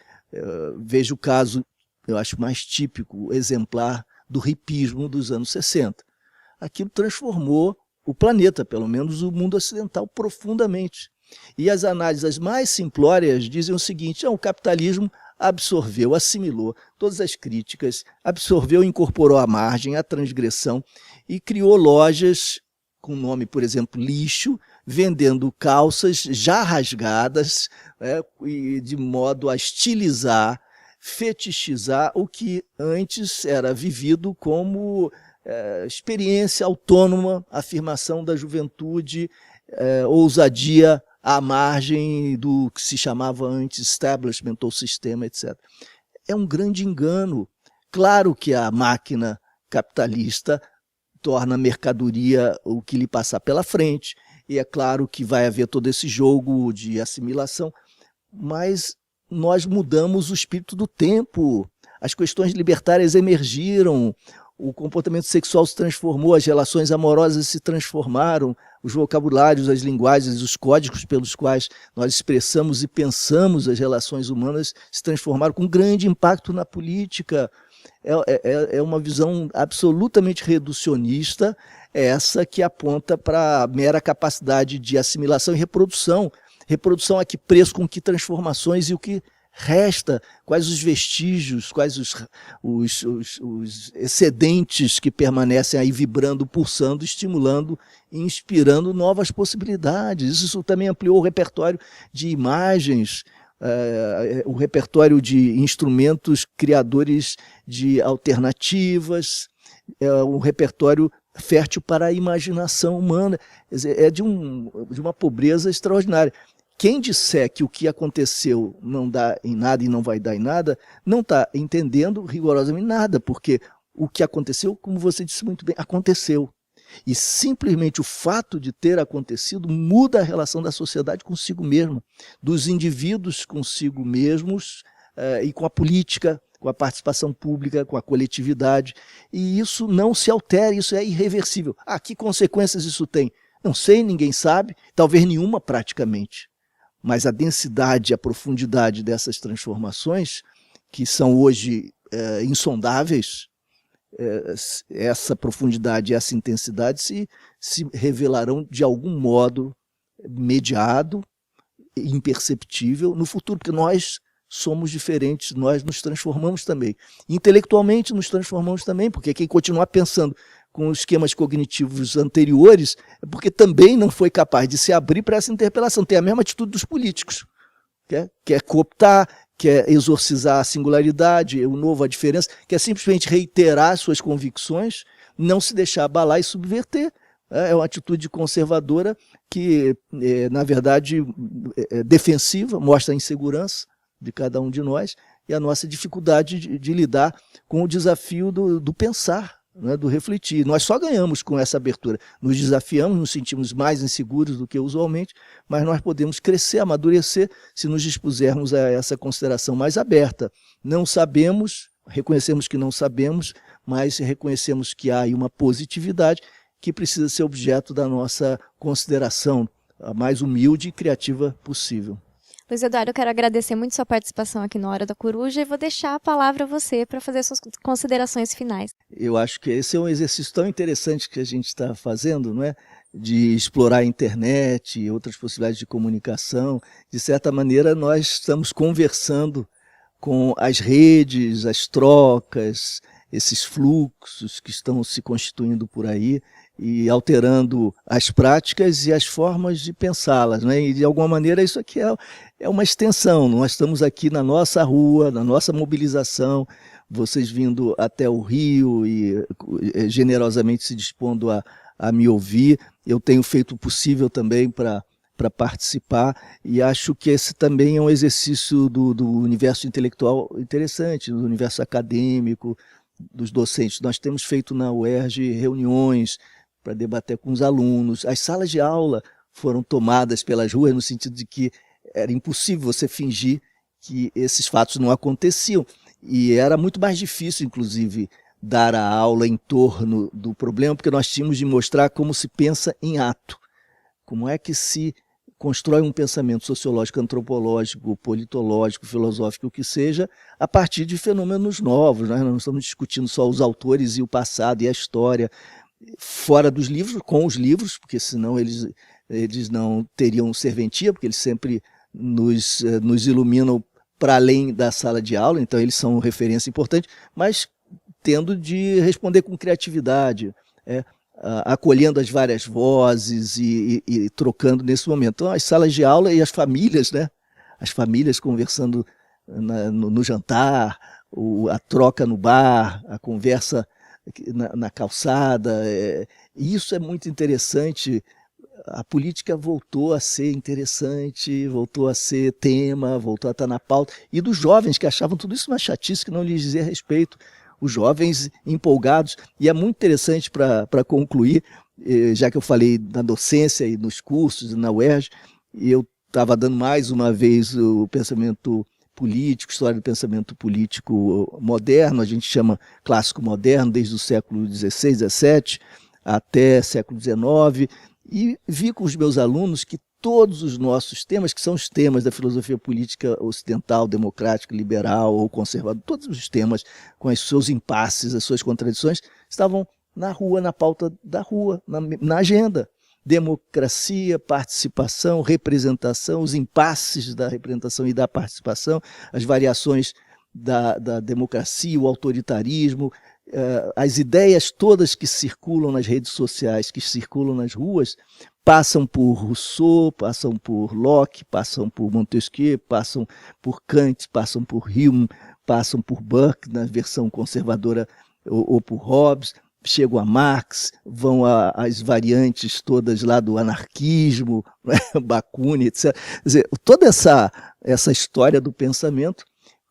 Vejo o caso, eu acho mais típico, exemplar, do hipismo dos anos 60. Aquilo transformou o planeta, pelo menos o mundo ocidental, profundamente. E as análises mais simplórias dizem o seguinte: o capitalismo absorveu, assimilou todas as críticas, absorveu e incorporou a margem, a transgressão, e criou lojas com nome, por exemplo, lixo, vendendo calças já rasgadas, e de modo a estilizar, fetichizar o que antes era vivido como experiência autônoma, afirmação da juventude, ousadia à margem do que se chamava antes establishment ou sistema, etc. É um grande engano. Claro que a máquina capitalista torna a mercadoria o que lhe passar pela frente, e é claro que vai haver todo esse jogo de assimilação, mas nós mudamos o espírito do tempo, as questões libertárias emergiram, o comportamento sexual se transformou, as relações amorosas se transformaram, os vocabulários, as linguagens, os códigos pelos quais nós expressamos e pensamos as relações humanas se transformaram com grande impacto na política. É uma visão absolutamente reducionista, essa que aponta para a mera capacidade de assimilação e reprodução. Reprodução a que preço, com que transformações e o que resta, quais os vestígios, quais os excedentes que permanecem aí vibrando, pulsando, estimulando e inspirando novas possibilidades. Isso também ampliou o repertório de imagens, o repertório de instrumentos criadores de alternativas, o repertório fértil para a imaginação humana. Quer dizer, é de uma pobreza extraordinária. Quem disser que o que aconteceu não dá em nada e não vai dar em nada, não está entendendo rigorosamente nada, porque o que aconteceu, como você disse muito bem, aconteceu. E simplesmente o fato de ter acontecido muda a relação da sociedade consigo mesma, dos indivíduos consigo mesmos e com a política, com a participação pública, com a coletividade. E isso não se altera, isso é irreversível. Que consequências isso tem? Não sei, ninguém sabe, talvez nenhuma praticamente. Mas a densidade, a profundidade dessas transformações, que são hoje insondáveis, essa profundidade e essa intensidade se revelarão de algum modo mediado, imperceptível no futuro, porque nós somos diferentes, nós nos transformamos também. Intelectualmente nos transformamos também, porque quem continuar pensando com os esquemas cognitivos anteriores é porque também não foi capaz de se abrir para essa interpelação. Tem a mesma atitude dos políticos, quer cooptar, quer exorcizar a singularidade, o novo, a diferença, quer simplesmente reiterar suas convicções, não se deixar abalar e subverter. É uma atitude conservadora que, na verdade, é defensiva, mostra a insegurança de cada um de nós e a nossa dificuldade de lidar com o desafio do pensar, né, do refletir. Nós só ganhamos com essa abertura. Nos desafiamos, nos sentimos mais inseguros do que usualmente, mas nós podemos crescer, amadurecer, se nos dispusermos a essa consideração mais aberta. Não sabemos, reconhecemos que não sabemos, mas reconhecemos que há aí uma positividade que precisa ser objeto da nossa consideração, a mais humilde e criativa possível. Luiz Eduardo, eu quero agradecer muito sua participação aqui no Hora da Coruja e vou deixar a palavra a você para fazer suas considerações finais. Eu acho que esse é um exercício tão interessante que a gente está fazendo, não é? De explorar a internet e outras possibilidades de comunicação. De certa maneira, nós estamos conversando com as redes, as trocas, esses fluxos que estão se constituindo por aí e alterando as práticas e as formas de pensá-las, né? E de alguma maneira isso aqui é uma extensão. Nós estamos aqui na nossa rua, na nossa mobilização, vocês vindo até o Rio e generosamente se dispondo a me ouvir. Eu tenho feito o possível também para participar e acho que esse também é um exercício do universo intelectual interessante, do universo acadêmico, dos docentes. Nós temos feito na UERJ reuniões para debater com os alunos. As salas de aula foram tomadas pelas ruas, no sentido de que era impossível você fingir que esses fatos não aconteciam. E era muito mais difícil, inclusive, dar a aula em torno do problema, porque nós tínhamos de mostrar como se pensa em ato. Como é que se constrói um pensamento sociológico, antropológico, politológico, filosófico, o que seja, a partir de fenômenos novos. Nós não estamos discutindo só os autores e o passado e a história, fora dos livros, com os livros, porque senão eles não teriam serventia, porque eles sempre nos iluminam para além da sala de aula, então eles são referência importante, mas tendo de responder com criatividade, acolhendo as várias vozes e trocando nesse momento. Então, as salas de aula e as famílias, né? As famílias conversando no jantar, a troca no bar, a conversa na calçada. Isso é muito interessante. A política voltou a ser interessante, voltou a ser tema, voltou a estar na pauta. E dos jovens que achavam tudo isso uma chatice que não lhes dizia respeito. Os jovens empolgados, e é muito interessante para concluir, já que eu falei na docência e nos cursos, na UERJ, eu estava dando mais uma vez o pensamento político, história do pensamento político moderno, a gente chama clássico moderno, desde o século XVI, XVII até século XIX, e vi com os meus alunos que todos os nossos temas, que são os temas da filosofia política ocidental, democrática, liberal ou conservadora, todos os temas com os seus impasses, as suas contradições, estavam na rua, na pauta da rua, na agenda. Democracia, participação, representação, os impasses da representação e da participação, as variações da democracia, o autoritarismo, as ideias todas que circulam nas redes sociais, que circulam nas ruas, passam por Rousseau, passam por Locke, passam por Montesquieu, passam por Kant, passam por Hume, passam por Burke, na versão conservadora, ou por Hobbes, chegam a Marx, vão às variantes todas lá do anarquismo, né? Bakunin, etc. Quer dizer, toda essa história do pensamento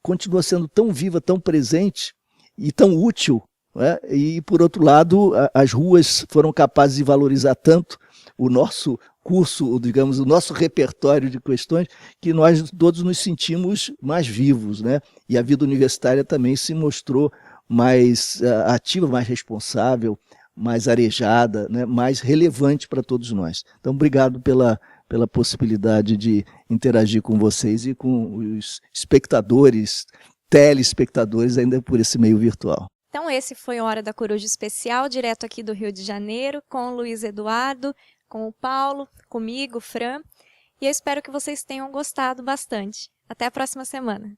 continua sendo tão viva, tão presente e tão útil, né? E, por outro lado, as ruas foram capazes de valorizar tanto o nosso curso, digamos, o nosso repertório de questões, que nós todos nos sentimos mais vivos, né? E a vida universitária também se mostrou mais ativa, mais responsável, mais arejada, né? Mais relevante para todos nós. Então, obrigado pela possibilidade de interagir com vocês e com os espectadores, telespectadores, ainda por esse meio virtual. Então esse foi o Hora da Coruja especial, direto aqui do Rio de Janeiro, com o Luiz Eduardo, com o Paulo, comigo, Fran, e eu espero que vocês tenham gostado bastante. Até a próxima semana.